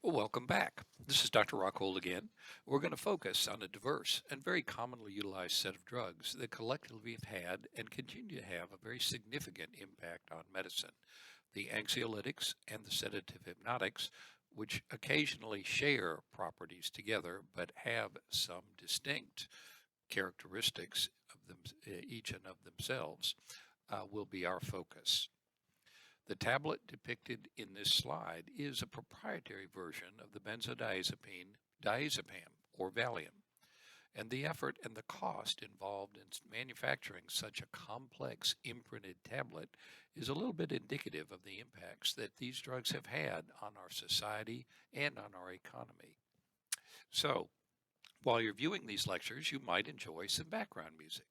Well, welcome back. This is Dr. Rockhold again. We're going to focus on a diverse and very commonly utilized set of drugs that collectively have had and continue to have a very significant impact on medicine. The anxiolytics and the sedative hypnotics, which occasionally share properties together but have some distinct characteristics of them, each and of themselves, will be our focus. The tablet depicted in this slide is a proprietary version of the benzodiazepine diazepam or Valium, and the effort and the cost involved in manufacturing such a complex imprinted tablet is a little bit indicative of the impacts that these drugs have had on our society and on our economy. So, while you're viewing these lectures, you might enjoy some background music.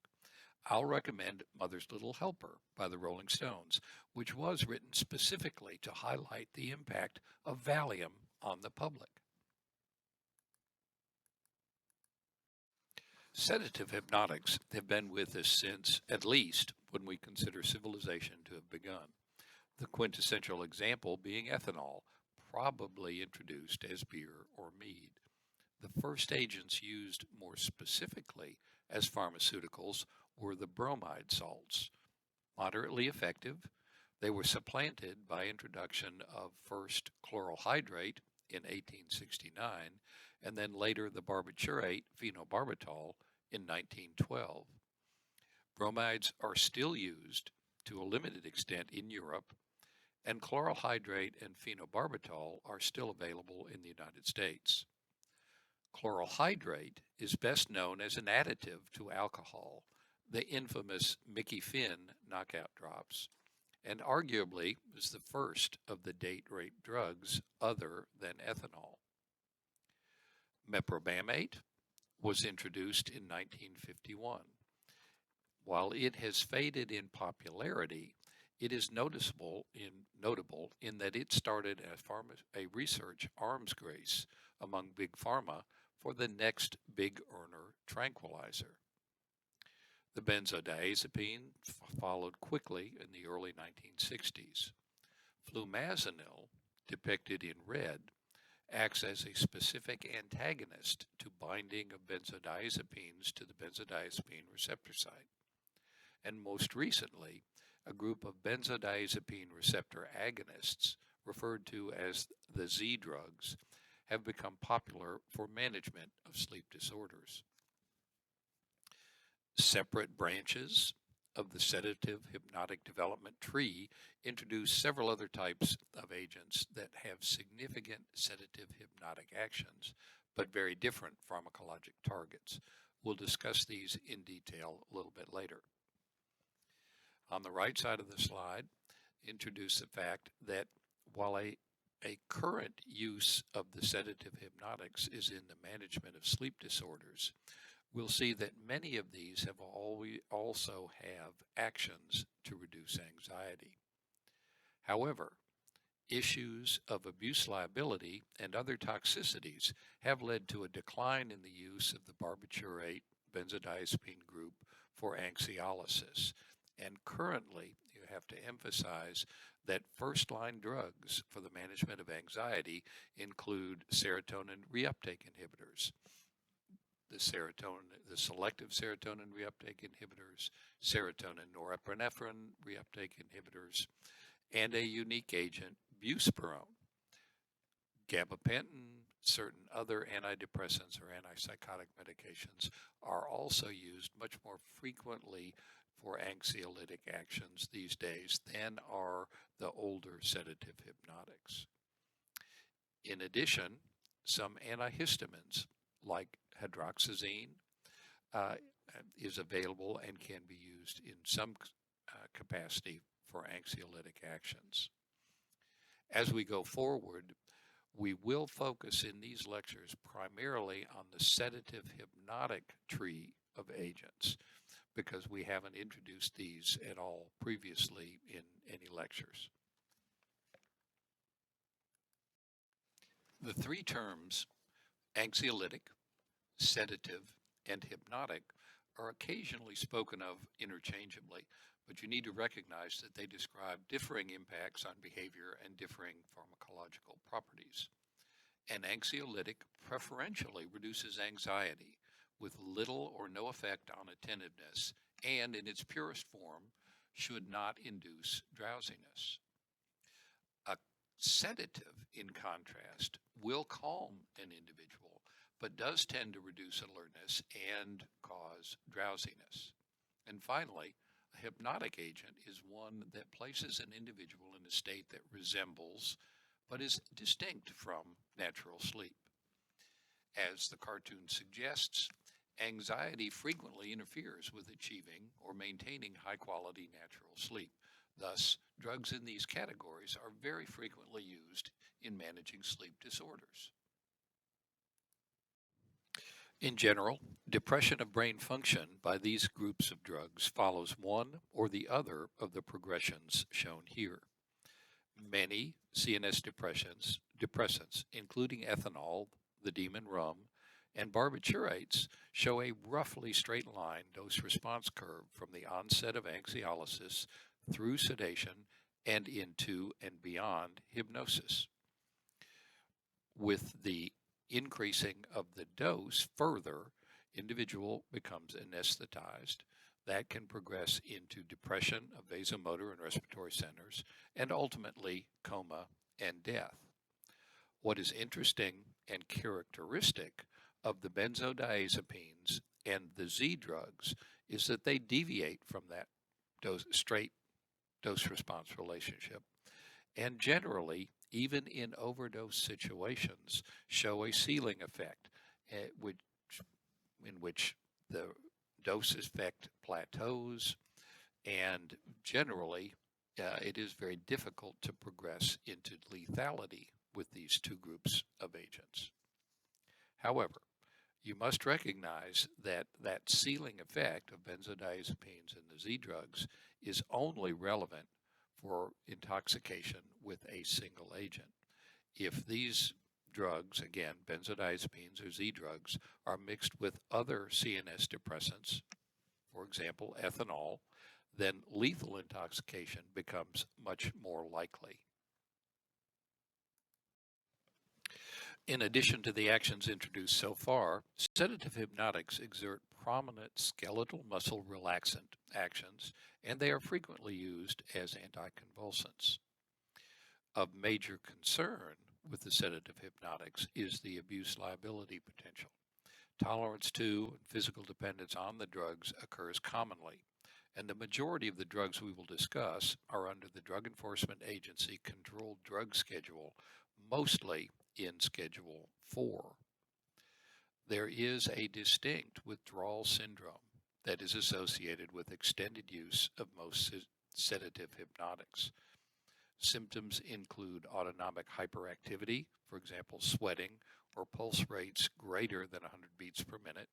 I'll recommend Mother's Little Helper by the Rolling Stones, which was written specifically to highlight the impact of Valium on the public. Sedative hypnotics have been with us since, at least, when we consider civilization to have begun. The quintessential example being ethanol, probably introduced as beer or mead. The first agents used more specifically as pharmaceuticals were the bromide salts. Moderately effective, they were supplanted by introduction of first chloral hydrate in 1869 and then later the barbiturate phenobarbital in 1912. Bromides are still used to a limited extent in Europe, and chloral hydrate and phenobarbital are still available in the United States. Chloral hydrate is best known as an additive to alcohol, the infamous Mickey Finn knockout drops, and arguably was the first of the date rape drugs other than ethanol. Meprobamate was introduced in 1951. While it has faded in popularity, it is notable in that it started a research arms race among big pharma for the next big earner tranquilizer. The benzodiazepine followed quickly in the early 1960s. Flumazenil, depicted in red, acts as a specific antagonist to binding of benzodiazepines to the benzodiazepine receptor site. And most recently, a group of benzodiazepine receptor agonists, referred to as the Z drugs, have become popular for management of sleep disorders. Separate branches of the sedative hypnotic development tree introduce several other types of agents that have significant sedative hypnotic actions, but very different pharmacologic targets. We'll discuss these in detail a little bit later. On the right side of the slide, introduce the fact that while a current use of the sedative hypnotics is in the management of sleep disorders, we'll see that many of these have also have actions to reduce anxiety. However, issues of abuse liability and other toxicities have led to a decline in the use of the barbiturate benzodiazepine group for anxiolysis. And currently, you have to emphasize that first-line drugs for the management of anxiety include serotonin reuptake inhibitors, the selective serotonin reuptake inhibitors, serotonin norepinephrine reuptake inhibitors, and a unique agent, buspirone. Gabapentin, certain other antidepressants or antipsychotic medications are also used much more frequently for anxiolytic actions these days than are the older sedative hypnotics. In addition, some antihistamines like hydroxyzine is available and can be used in some capacity for anxiolytic actions. As we go forward, we will focus in these lectures primarily on the sedative hypnotic tree of agents, because we haven't introduced these at all previously in any lectures. The three terms anxiolytic, sedative, and hypnotic are occasionally spoken of interchangeably, but you need to recognize that they describe differing impacts on behavior and differing pharmacological properties. An anxiolytic preferentially reduces anxiety with little or no effect on attentiveness, and in its purest form should not induce drowsiness. A sedative, in contrast, will calm an individual, but does tend to reduce alertness and cause drowsiness. And finally, a hypnotic agent is one that places an individual in a state that resembles but is distinct from natural sleep. As the cartoon suggests, anxiety frequently interferes with achieving or maintaining high-quality natural sleep. Thus, drugs in these categories are very frequently used in managing sleep disorders. In general, depression of brain function by these groups of drugs follows one or the other of the progressions shown here. Many CNS depressants, including ethanol, the demon rum, and barbiturates, show a roughly straight line dose-response curve from the onset of anxiolysis through sedation and into and beyond hypnosis. With the increasing of the dose further, individual becomes anesthetized. That can progress into depression of vasomotor and respiratory centers, and ultimately coma and death. What is interesting and characteristic of the benzodiazepines and the Z drugs is that they deviate from that straight dose-response relationship, and generally, even in overdose situations, show a ceiling effect, in which the dose effect plateaus, and generally it is very difficult to progress into lethality with these two groups of agents. However, you must recognize that that ceiling effect of benzodiazepines and the Z drugs is only relevant for intoxication with a single agent. If these drugs, again, benzodiazepines or Z drugs, are mixed with other CNS depressants, for example, ethanol, then lethal intoxication becomes much more likely. In addition to the actions introduced so far, sedative hypnotics exert prominent skeletal muscle relaxant actions, and they are frequently used as anticonvulsants. Of major concern with the sedative hypnotics is the abuse liability potential. Tolerance to and physical dependence on the drugs occurs commonly, and the majority of the drugs we will discuss are under the Drug Enforcement Agency Controlled Drug Schedule, mostly in Schedule 4. There is a distinct withdrawal syndrome that is associated with extended use of most sedative hypnotics. Symptoms include autonomic hyperactivity, for example, sweating or pulse rates greater than 100 beats per minute,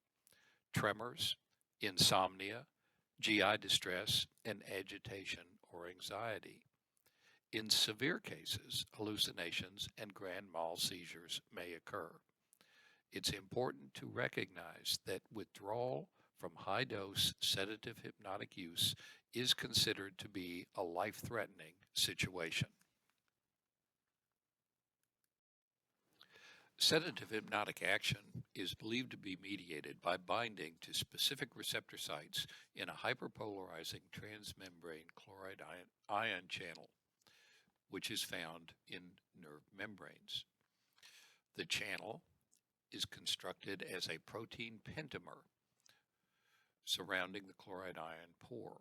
tremors, insomnia, GI distress, and agitation or anxiety. In severe cases, hallucinations and grand mal seizures may occur. It's important to recognize that withdrawal from high-dose sedative hypnotic use is considered to be a life-threatening situation. Sedative hypnotic action is believed to be mediated by binding to specific receptor sites in a hyperpolarizing transmembrane chloride ion channel, which is found in nerve membranes. The channel is constructed as a protein pentamer surrounding the chloride ion pore.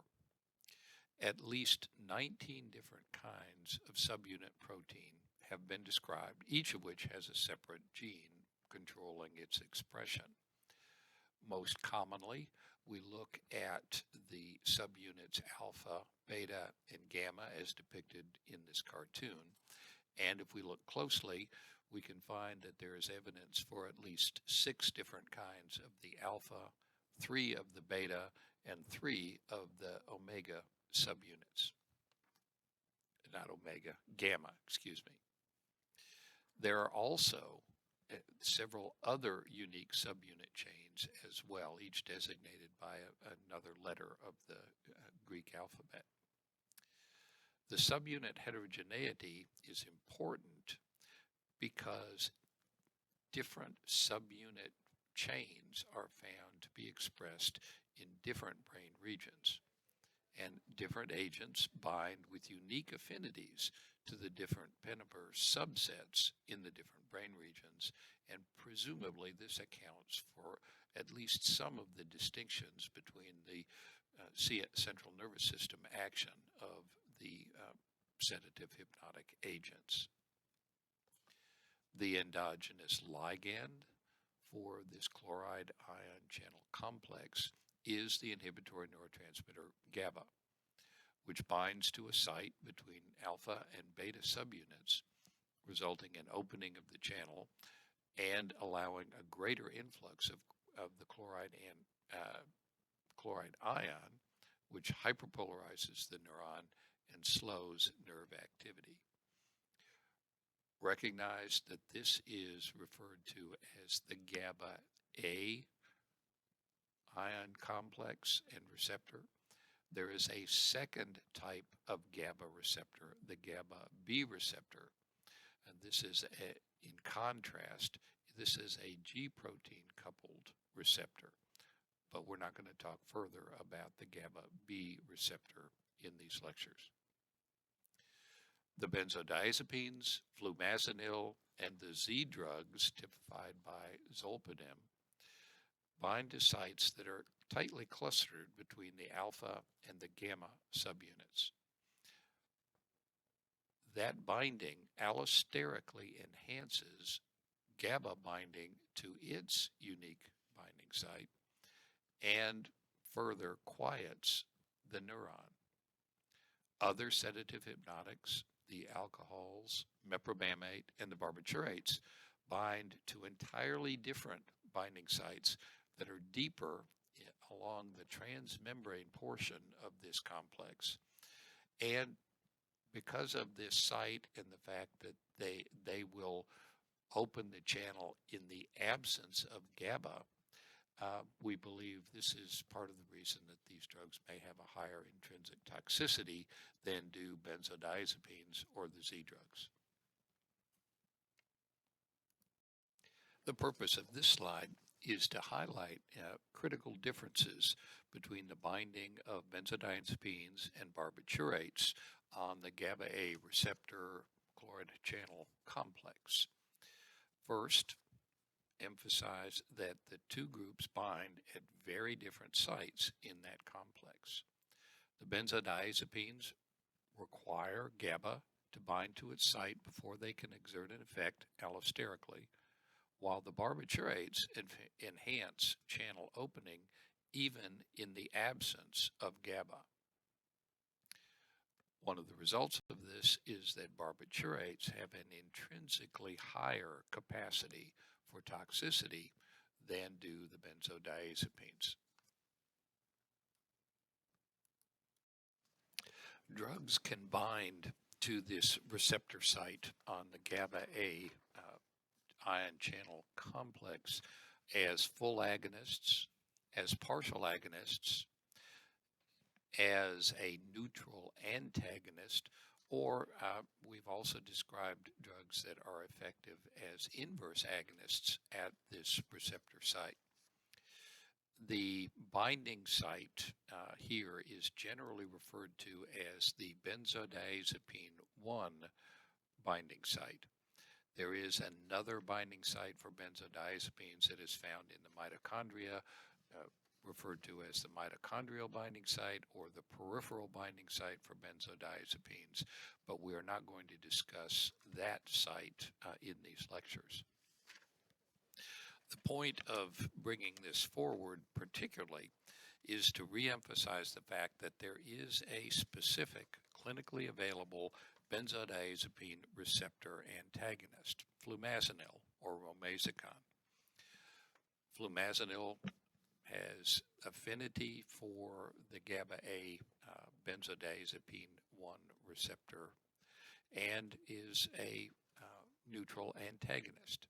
At least 19 different kinds of subunit protein have been described, each of which has a separate gene controlling its expression. Most commonly, we look at the subunits alpha, beta, and gamma as depicted in this cartoon. And if we look closely, we can find that there is evidence for at least 6 different kinds of the alpha, 3 of the beta, and 3 of the omega subunits. Not omega, gamma, excuse me. There are also several other unique subunit chains as well, each designated by another letter of the Greek alphabet. The subunit heterogeneity is important because different subunit chains are found to be expressed in different brain regions. And different agents bind with unique affinities to the different pentamer subsets in the different brain regions, and presumably this accounts for at least some of the distinctions between the central nervous system action of the sedative hypnotic agents. The endogenous ligand for this chloride ion channel complex is the inhibitory neurotransmitter GABA, which binds to a site between alpha and beta subunits, resulting in opening of the channel and allowing a greater influx of the chloride ion, which hyperpolarizes the neuron and slows nerve activity. Recognize that this is referred to as the GABA-A ion complex and receptor. There is a second type of GABA receptor, the GABA-B receptor, and this is, in contrast, this is a G protein coupled receptor, but we're not going to talk further about the GABA-B receptor in these lectures. The benzodiazepines, flumazenil, and the Z drugs, typified by zolpidem, bind to sites that are tightly clustered between the alpha and the gamma subunits. That binding allosterically enhances GABA binding to its unique binding site and further quiets the neuron. Other sedative hypnotics, the alcohols, meprobamate, and the barbiturates, bind to entirely different binding sites that are deeper along the transmembrane portion of this complex. And because of this site and the fact that they will open the channel in the absence of GABA, we believe this is part of the reason that these drugs may have a higher intrinsic toxicity than do benzodiazepines or the Z drugs. The purpose of this slide is to highlight critical differences between the binding of benzodiazepines and barbiturates on the GABA-A receptor chloride channel complex. First, emphasize that the two groups bind at very different sites in that complex. The benzodiazepines require GABA to bind to its site before they can exert an effect allosterically, while the barbiturates enhance channel opening even in the absence of GABA. One of the results of this is that barbiturates have an intrinsically higher capacity for toxicity than do the benzodiazepines. Drugs can bind to this receptor site on the GABA-A ion channel complex as full agonists, as partial agonists, as a neutral antagonist, or we've also described drugs that are effective as inverse agonists at this receptor site. The binding site here is generally referred to as the benzodiazepine 1 binding site. There is another binding site for benzodiazepines that is found in the mitochondria, referred to as the mitochondrial binding site or the peripheral binding site for benzodiazepines, but we are not going to discuss that site in these lectures. The point of bringing this forward particularly is to reemphasize the fact that there is a specific clinically available benzodiazepine receptor antagonist, flumazenil or romazicon. Flumazenil has affinity for the GABA-A benzodiazepine 1 receptor and is a neutral antagonist.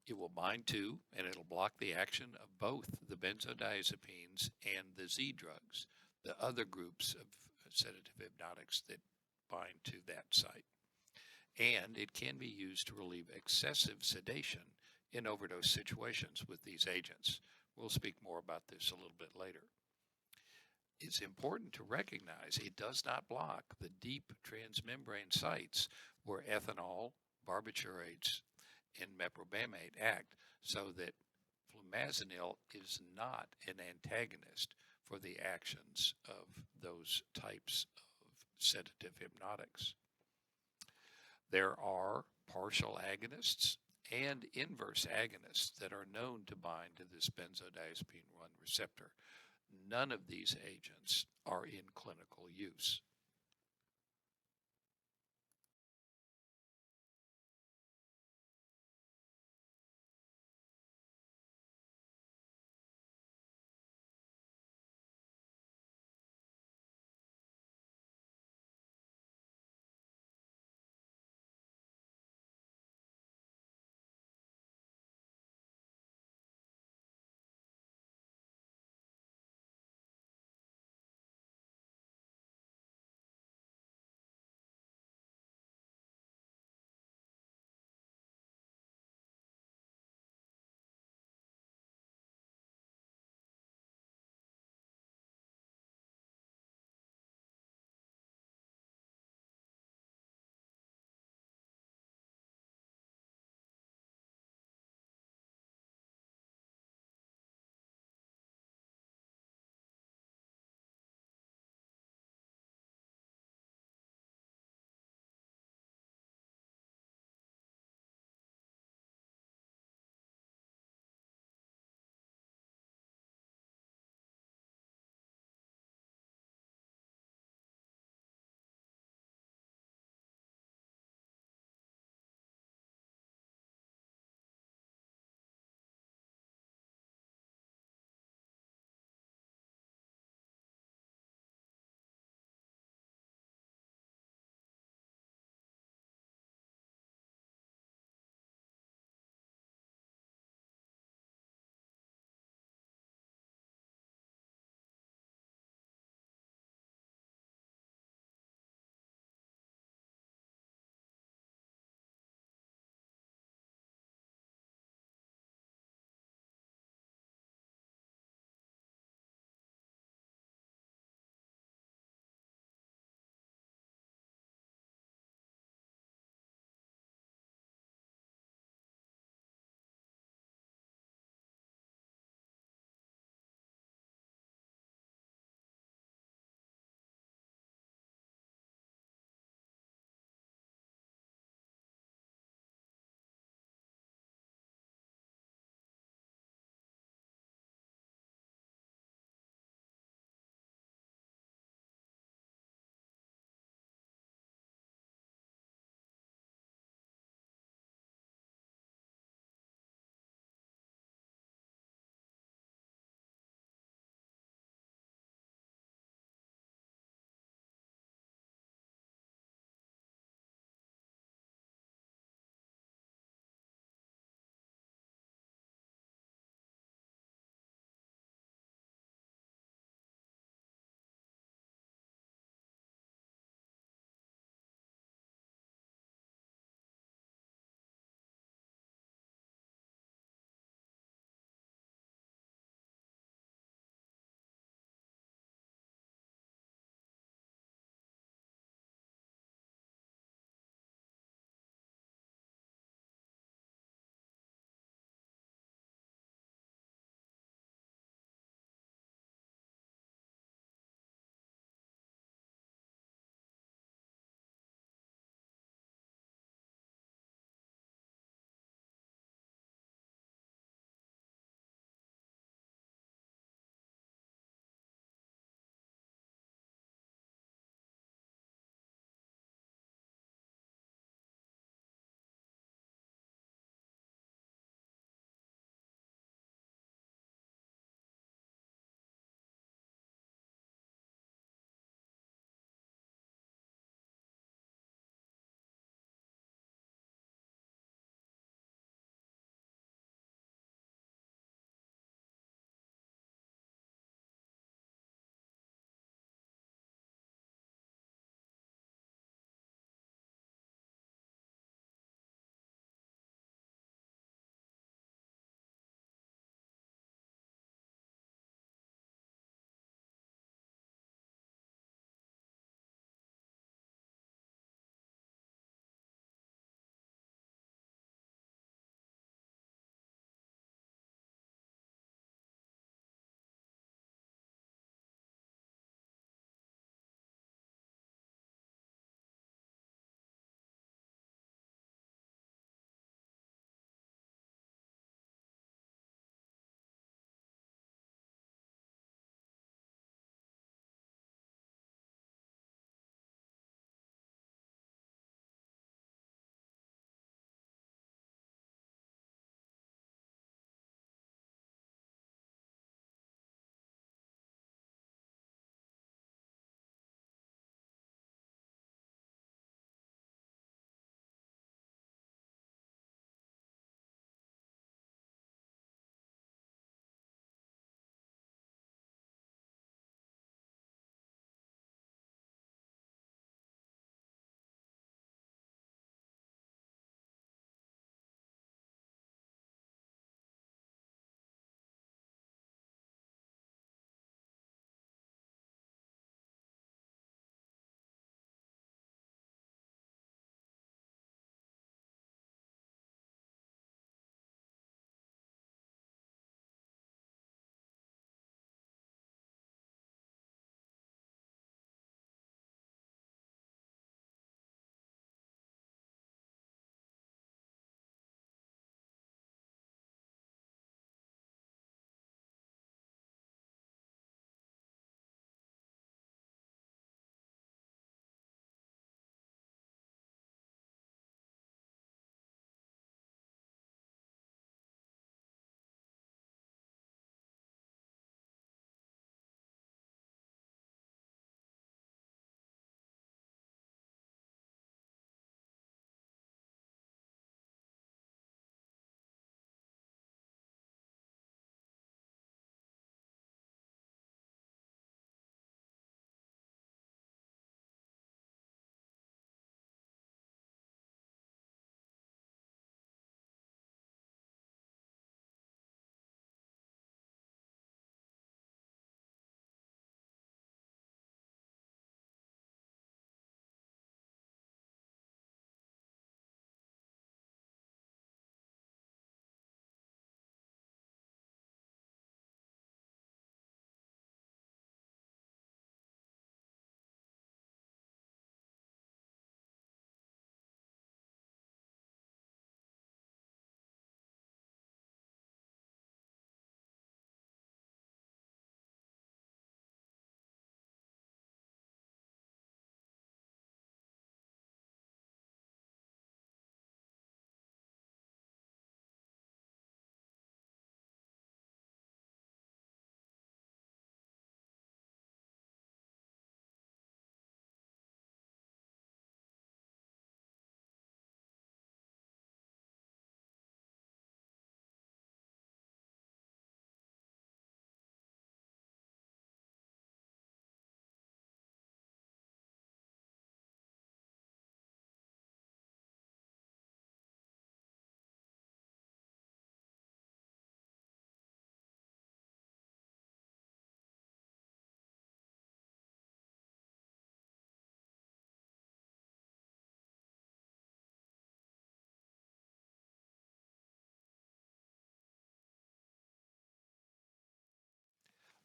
It will bind to and it'll block the action of both the benzodiazepines and the Z drugs, the other groups of sedative hypnotics that bind to that site. And it can be used to relieve excessive sedation in overdose situations with these agents. We'll speak more about this a little bit later. It's important to recognize it does not block the deep transmembrane sites where ethanol, barbiturates, and meprobamate act, so that flumazenil is not an antagonist for the actions of those types of sedative hypnotics. There are partial agonists and inverse agonists that are known to bind to this benzodiazepine 1 receptor. None of these agents are in clinical use.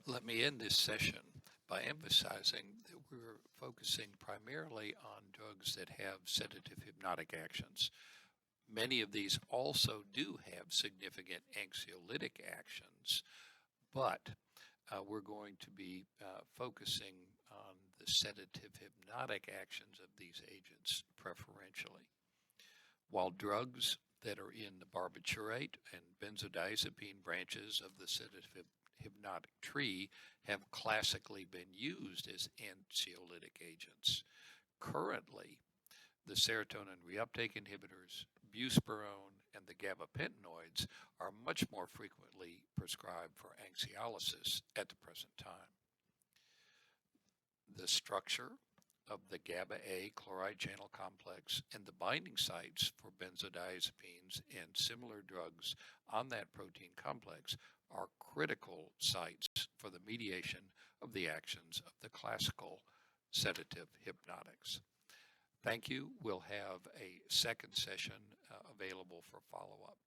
Let me end this session by emphasizing that we're focusing primarily on drugs that have sedative hypnotic actions. Many of these also do have significant anxiolytic actions, but we're going to be focusing on the sedative hypnotic actions of these agents preferentially. While drugs that are in the barbiturate and benzodiazepine branches of the sedative hypnotic tree have classically been used as anxiolytic agents, currently the serotonin reuptake inhibitors, buspirone, and the gabapentinoids are much more frequently prescribed for anxiolysis at the present time. The structure of the GABA-A chloride channel complex and the binding sites for benzodiazepines and similar drugs on that protein complex are critical sites for the mediation of the actions of the classical sedative hypnotics. Thank you. We'll have a second session available for follow-up.